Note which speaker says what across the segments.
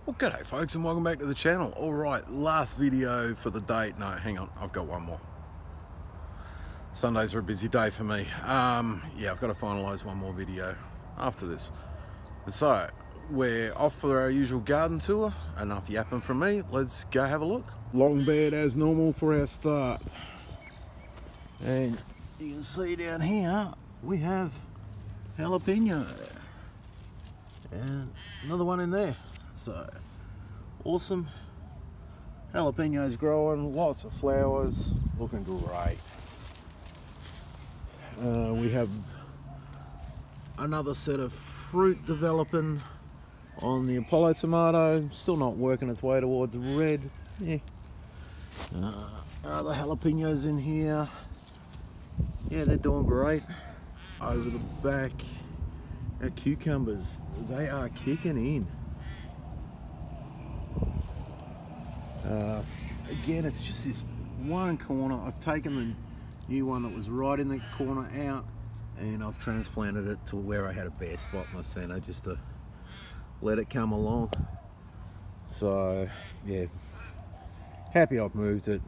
Speaker 1: Well, g'day folks, and welcome back to the channel. Alright, last video for the date. No, hang on, I've got one more. Sundays are a busy day for me. Yeah, I've got to finalise one more video after this. So, we're off for our usual garden tour. Enough yapping from me, let's go have a look. Long bed as normal for our start. And you can see down here, we have jalapeno. And another one in there. So awesome. Jalapenos growing, lots of flowers, looking great. We have another set of fruit developing on the Apollo tomato, still not working its way towards red. Yeah. Other jalapenos in here. Yeah, they're doing great. Over the back, our cucumbers, they are kicking in. Again, it's just this one corner. I've taken the new one that was right in the corner out and I've transplanted it to where I had a bare spot in the center just to let it come along. So yeah, happy I've moved it.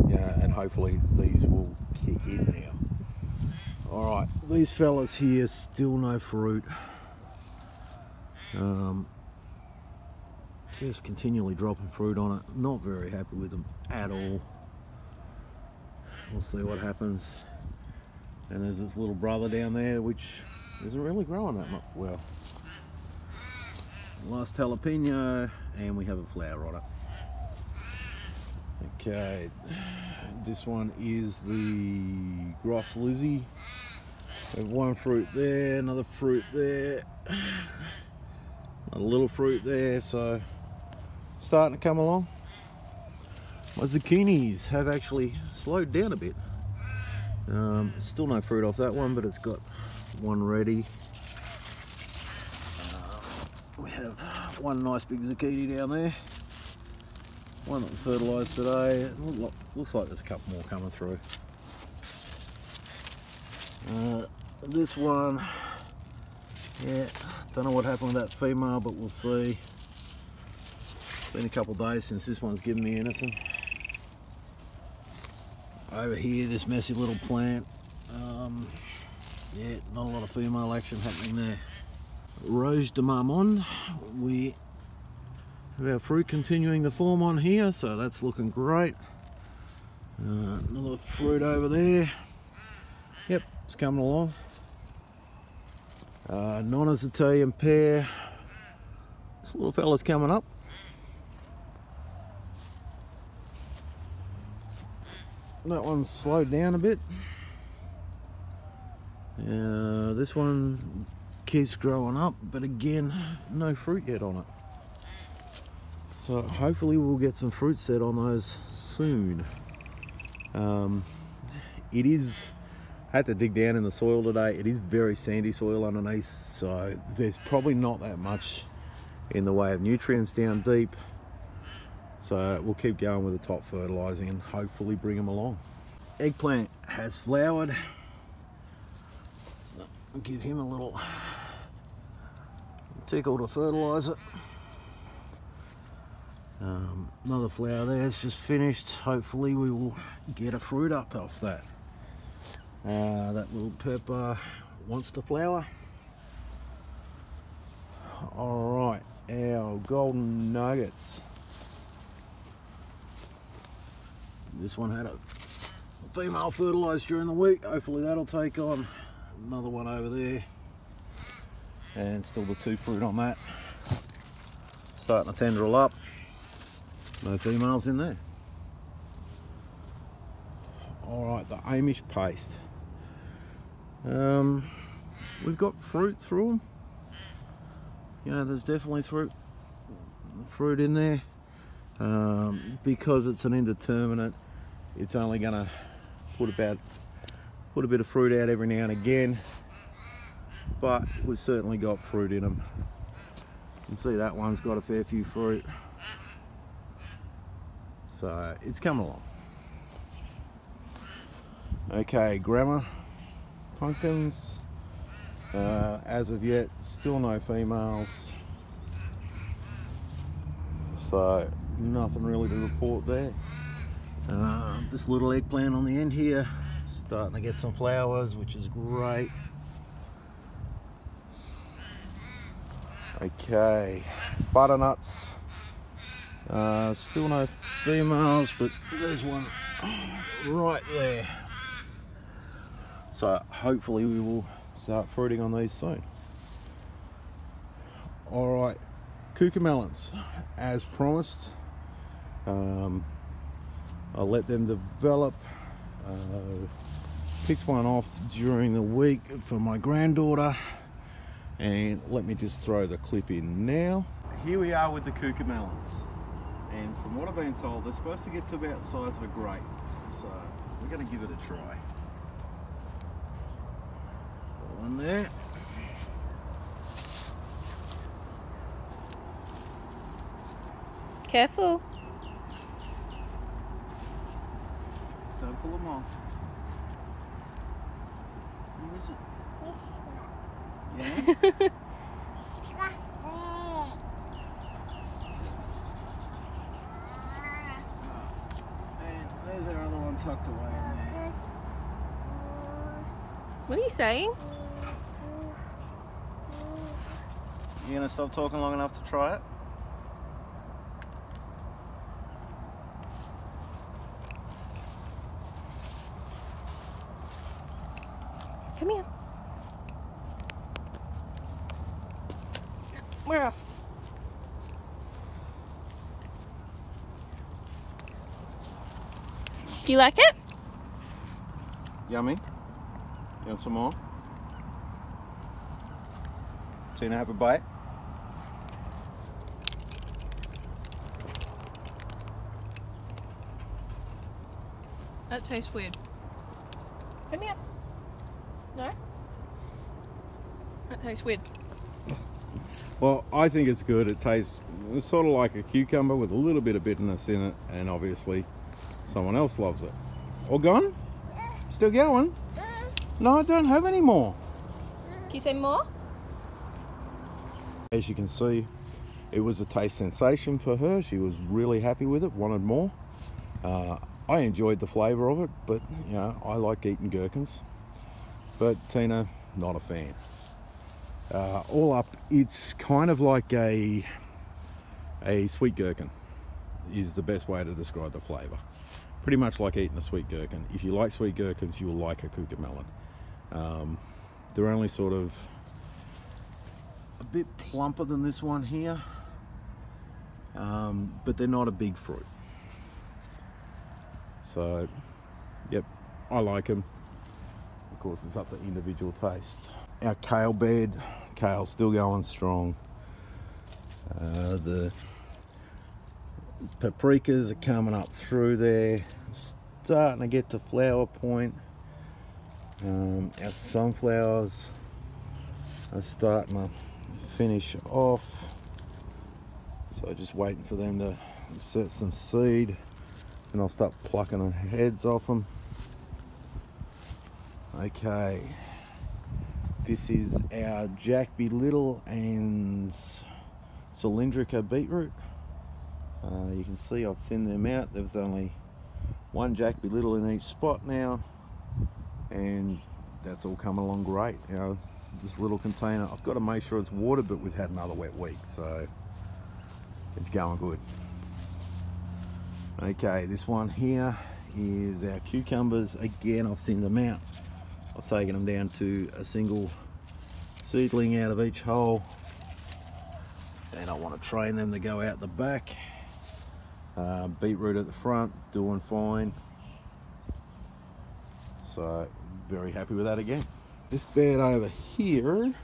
Speaker 1: Yeah, and hopefully these will kick in now. Alright, these fellas here, still no fruit. Just continually dropping fruit on it. Not very happy with them at all. We'll see what happens. And there's this little brother down there which isn't really growing that much well. Last jalapeno, and we have a flower on it. Okay, this one is the Gross Lizzie. We have one fruit there, another fruit there, a little fruit there, so starting to come along. My zucchinis have actually slowed down a bit. Still no fruit off that one, but it's got one ready. We have one nice big zucchini down there. One that was fertilised today. Looks like there's a couple more coming through. This one, yeah, don't know what happened with that female, but we'll see. It's been a couple of days since this one's given me anything. Over here, this messy little plant, yeah, not a lot of female action happening there. Rose de Marmont, we have our fruit continuing to form on here, so that's looking great. Another fruit over there. Yep, it's coming along. Nonna's Italian pear. This little fella's coming up. That one's slowed down a bit. This one keeps growing up, but again, no fruit yet on it. So hopefully we'll get some fruit set on those soon. It is, I had to dig down in the soil today. It is very sandy soil underneath, so there's probably not that much in the way of nutrients down deep. So we'll keep going with the top fertilizing and hopefully bring them along. Eggplant has flowered. So I'll give him a little tickle to fertilize it. Another flower there, it's just finished. Hopefully we will get a fruit up off that. That little pepper wants to flower. Alright, our golden nuggets. This one had a female fertilised during the week. Hopefully that'll take on. Another one over there. And still the two fruit on that. Starting to tendril up. No females in there. Alright, the Amish paste. We've got fruit through them. You know, there's definitely fruit in there. Because it's an indeterminate, it's only going to put a bit of fruit out every now and again. But we've certainly got fruit in them. You can see that one's got a fair few fruit. So it's coming along. Okay, grandma pumpkins. As of yet, still no females. so nothing really to report there. This little eggplant on the end here, starting to get some flowers, which is great. Okay, butternuts. Still no females, but there's one right there. So hopefully we will start fruiting on these soon. Alright, cucamelons, as promised. I'll let them develop. Picked one off during the week for my granddaughter, and let me just throw the clip in now. Here we are with the cucamelons, and from what I've been told, they're supposed to get to about the size of a grape, so we're going to give it a try. One there.
Speaker 2: Careful.
Speaker 1: Don't pull them off. Where is it? Yeah? And there's our other one tucked away in there.
Speaker 2: What are you saying?
Speaker 1: You gonna stop talking long enough to try it?
Speaker 2: Come here. We're off. Do you like it?
Speaker 1: Yummy. You want some more? Tina, have a bite.
Speaker 2: That tastes weird. Come here. No? That tastes weird.
Speaker 1: Well, I think it's good. It tastes sort of like a cucumber with a little bit of bitterness in it, and obviously someone else loves it. All gone? Still going? No, I don't have any more.
Speaker 2: Can you say more?
Speaker 1: As you can see, it was a taste sensation for her. She was really happy with it, wanted more. I enjoyed the flavour of it, but you know, I like eating gherkins. But Tina, not a fan. All up, it's kind of like a sweet gherkin is the best way to describe the flavour. Pretty much like eating a sweet gherkin. If you like sweet gherkins, you will like a cucamelon. They're only sort of a bit plumper than this one here, but they're not a big fruit. So, yep, I like them. Of course, it's up to individual taste. Our kale bed, kale's still going strong. The paprikas are coming up through there, starting to get to flower point. Our sunflowers are starting to finish off, so just waiting for them to set some seed, and I'll start plucking the heads off them. Okay, this is our Jack Be Little and Cylindrica beetroot. You can see I've thinned them out. There's only one Jack Be Little in each spot now, and that's all coming along great. You know, this little container, I've got to make sure it's watered, but we've had another wet week, so it's going good. Okay, this one here is our cucumbers. Again, I've thinned them out. I've taken them down to a single seedling out of each hole. Then I want to train them to go out the back. Beetroot at the front, doing fine. So very happy with that again. This bed over here,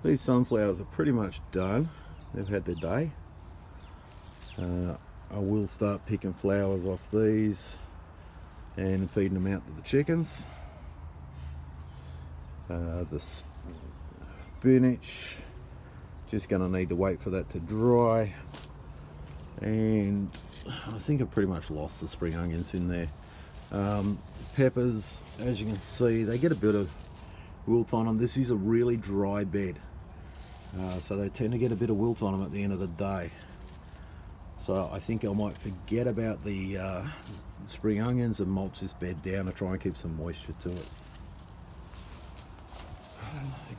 Speaker 1: these sunflowers are pretty much done. They've had their day. I will start picking flowers off these and feeding them out to the chickens. The spinach, just going to need to wait for that to dry. And I think I've pretty much lost the spring onions in there. Peppers, as you can see, they get a bit of wilt on them. This is a really dry bed, so they tend to get a bit of wilt on them at the end of the day. So I think I might forget about the spring onions and mulch this bed down to try and keep some moisture to it.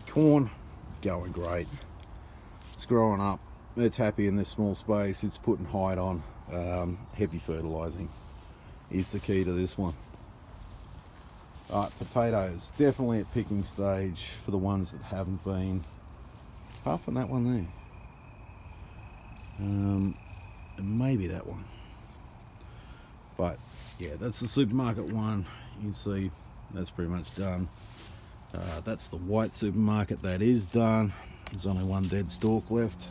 Speaker 1: Corn, going great. It's growing up. It's happy in this small space. It's putting height on. Heavy fertilizing is the key to this one. Alright, potatoes, definitely at picking stage for the ones that haven't been. Apart from that one there. And maybe that one. But yeah, that's the supermarket one. You can see that's pretty much done. That's the white supermarket, that is done. There's only one dead stalk left.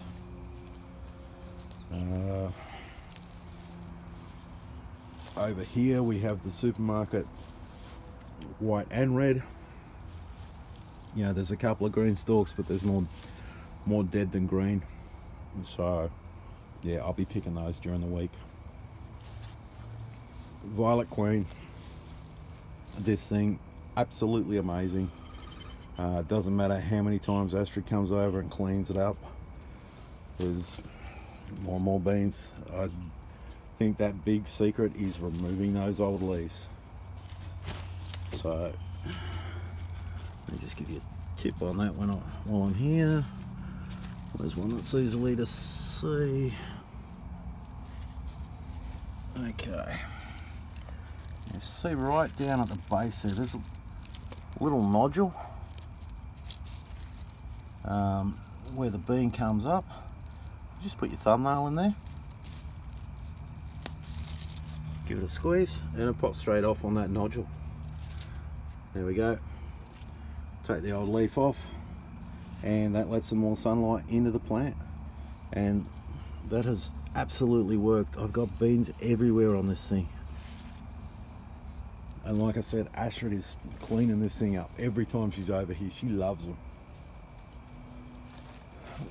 Speaker 1: Over here we have the supermarket white and red. You know, there's a couple of green stalks, but there's more dead than green. So yeah, I'll be picking those during the week. Violet Queen, this thing absolutely amazing. Doesn't matter how many times Astrid comes over and cleans it up, there's more and more beans. I think that big secret is removing those old leaves. So let me just give you a tip on that one while I'm here. There's one that's easily to see. Okay, you see right down at the base there, there's a little nodule where the bean comes up. Just put your thumbnail in there, give it a squeeze, and it pops straight off on that nodule. There we go. Take the old leaf off, and that lets some more sunlight into the plant, and that has absolutely worked. I've got beans everywhere on this thing, and like I said, Astrid is cleaning this thing up every time she's over here. She loves them.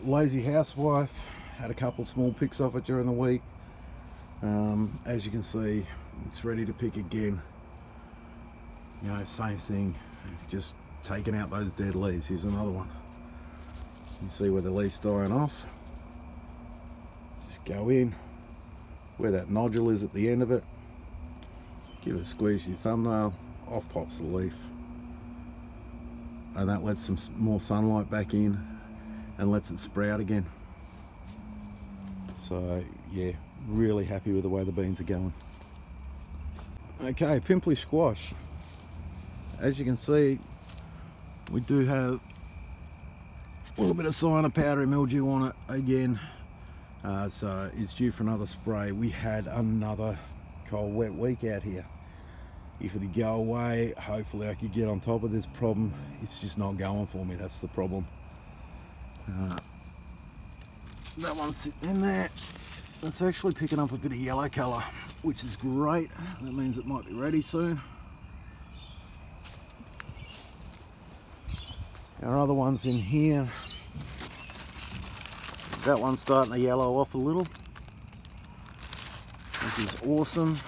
Speaker 1: Lazy housewife had a couple of small picks off it during the week. As you can see, it's ready to pick again. You know, same thing, just taking out those dead leaves. Here's another one. You see where the leaf's dying off. Just go in where that nodule is at the end of it, give it a squeeze with your thumbnail, off pops the leaf, and that lets some more sunlight back in and lets it sprout again. So yeah, really happy with the way the beans are going. Okay, pimply squash. As you can see, we do have a little bit of sign of powdery mildew on it again. So it's due for another spray. We had another cold wet week out here. If it'd go away, hopefully I could get on top of this problem. It's just not going for me, that's the problem. That one's sitting in there. It's actually picking up a bit of yellow colour, which is great. That means it might be ready soon. Our other one's in here. That one's starting to yellow off a little, which is awesome.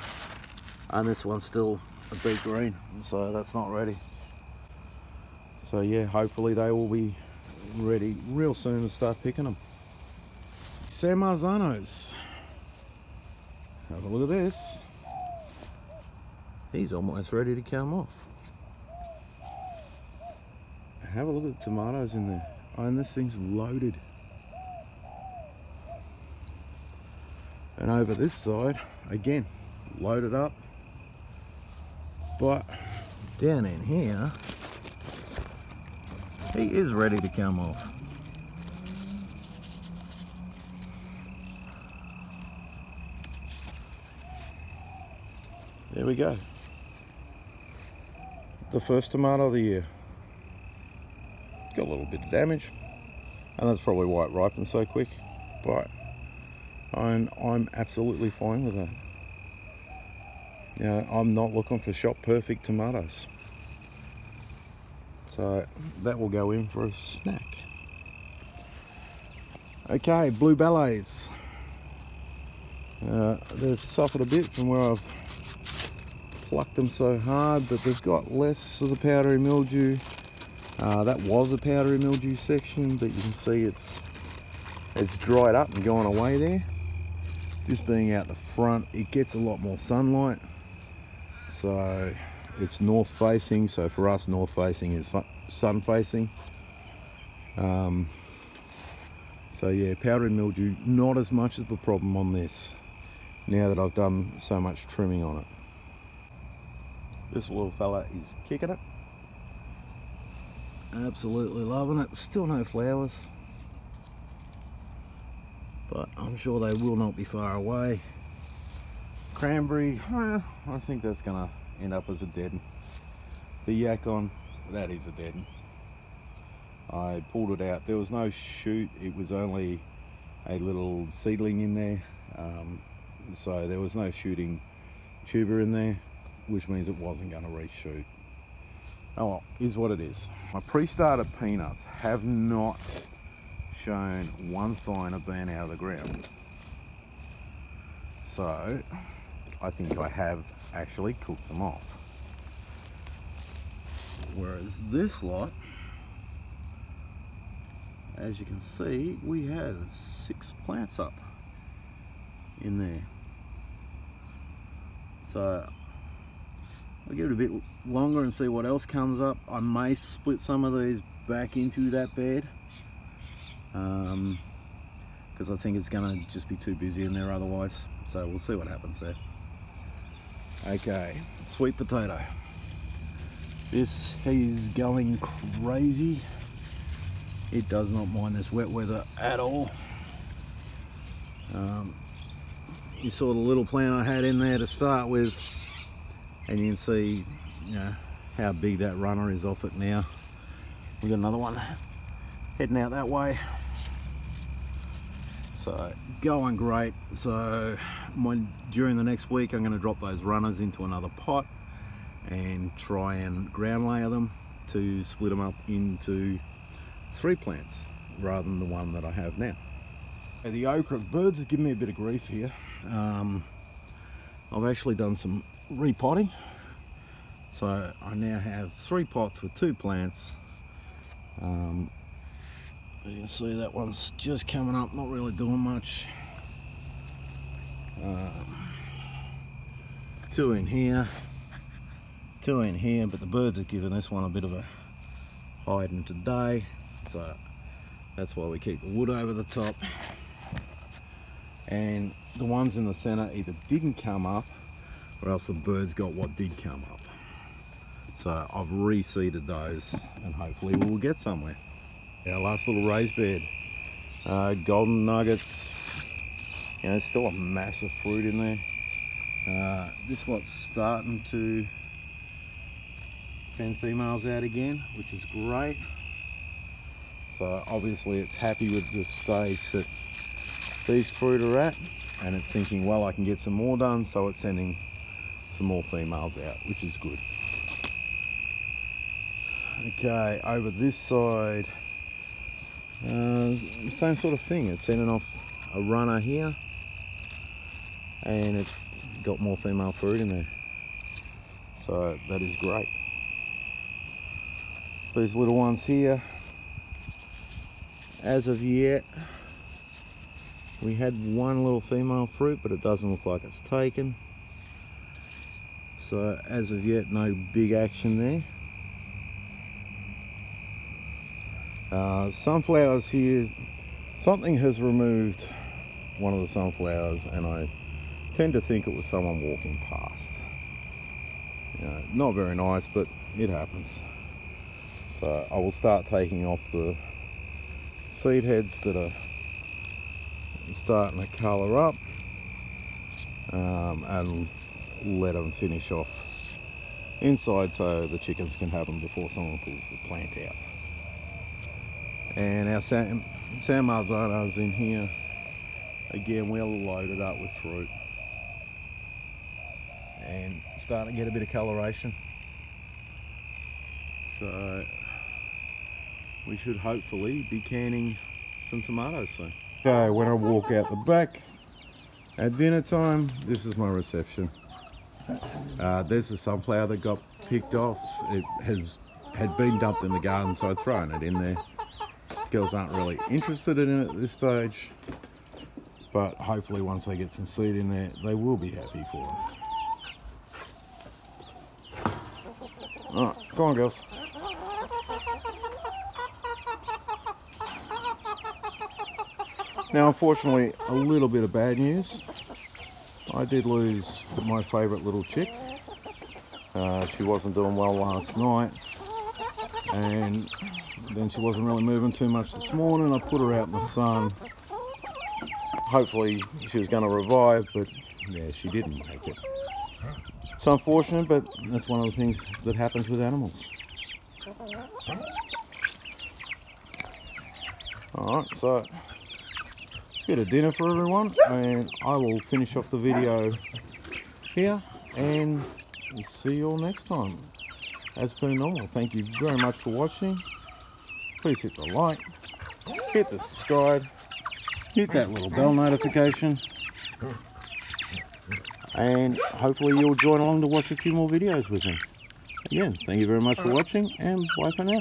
Speaker 1: And this one's still a deep green, so that's not ready. So yeah, hopefully they will be ready real soon to start picking them. San Marzanos. Have a look at this. He's almost ready to come off. Have a look at the tomatoes in there. Oh, and this thing's loaded. And over this side, again, loaded up. But down in here, he is ready to come off. There we go. The first tomato of the year. Got a little bit of damage, and that's probably why it ripened so quick, but I'm absolutely fine with that. You know, I'm not looking for shop perfect tomatoes, so that will go in for a snack. Okay, blue ballets. They've suffered a bit from where I've plucked them so hard, but they've got less of the powdery mildew. That was a powdery mildew section, but you can see it's dried up and gone away there. This being out the front, it gets a lot more sunlight, so it's north facing. So for us, north facing is sun facing. So yeah, powdery mildew, not as much of a problem on this now that I've done so much trimming on it. This little fella is kicking it. Absolutely loving it. Still no flowers, but I'm sure they will not be far away. Cranberry, I think that's gonna end up as a dead one. The yacon, that is a dead one. I pulled it out. There was no shoot, it was only a little seedling in there, so there was no shooting tuber in there, which means it wasn't going to reshoot. Oh well, is what it is. My pre-starter peanuts have not shown one sign of being out of the ground, so I think I have actually cooked them off. Whereas this lot, as you can see, we have 6 plants up in there. So I'll give it a bit longer and see what else comes up. I may split some of these back into that bed, because I think it's gonna just be too busy in there otherwise. So we'll see what happens there. Okay, sweet potato. This is going crazy. It does not mind this wet weather at all. You saw the little plant I had in there to start with, and you can see, you know, how big that runner is off it now. We've got another one heading out that way. So going great. So during the next week I'm going to drop those runners into another pot and try and ground layer them to split them up into 3 plants rather than the one that I have now. The acre of birds have given me a bit of grief here. I've actually done some repotting, so I now have 3 pots with 2 plants. As you can see, that one's just coming up, not really doing much. 2 in here, 2 in here, but the birds have given this one a bit of a hiding today, so that's why we keep the wood over the top. And the ones in the center either didn't come up, or else the birds got what did come up. So I've reseeded those, and hopefully we'll get somewhere. Our last little raised bed, golden nuggets. You know, there's still a massive fruit in there. This lot's starting to send females out again, which is great. So obviously it's happy with the stage that these fruit are at, and it's thinking, well, I can get some more done, so it's sending some more females out, which is good. Okay, over this side, same sort of thing. It's sending off a runner here, and it's got more female fruit in there, so that is great. These little ones here, as of yet, we had 1 little female fruit, but it doesn't look like it's taken. So as of yet, no big action there. Sunflowers here, something has removed one of the sunflowers, and I tend to think it was someone walking past. You know, not very nice, but it happens. So I will start taking off the seed heads that are starting to colour up, and let them finish off inside so the chickens can have them before someone pulls the plant out. And our San Marzanos in here, again, we're loaded up with fruit and starting to get a bit of coloration, so we should hopefully be canning some tomatoes soon. Okay, when I walk out the back at dinner time, this is my reception. There's the sunflower that got picked off. It had been dumped in the garden, so I'd thrown it in there. Girls aren't really interested in it at this stage. but hopefully once they get some seed in there, they will be happy for them. Alright, come on girls. Now unfortunately, a little bit of bad news. I did lose my favourite little chick. She wasn't doing well last night, and then she wasn't really moving too much this morning. I put her out in the sun. Hopefully she was going to revive, but yeah, she didn't make it. It's unfortunate, but that's one of the things that happens with animals. Alright, so bit of dinner for everyone, and I will finish off the video here and see you all next time. As per normal, thank you very much for watching. Please hit the like, hit the subscribe, hit that little bell notification, and hopefully you'll join along to watch a few more videos with me. Again, thank you very much for watching, and bye for now.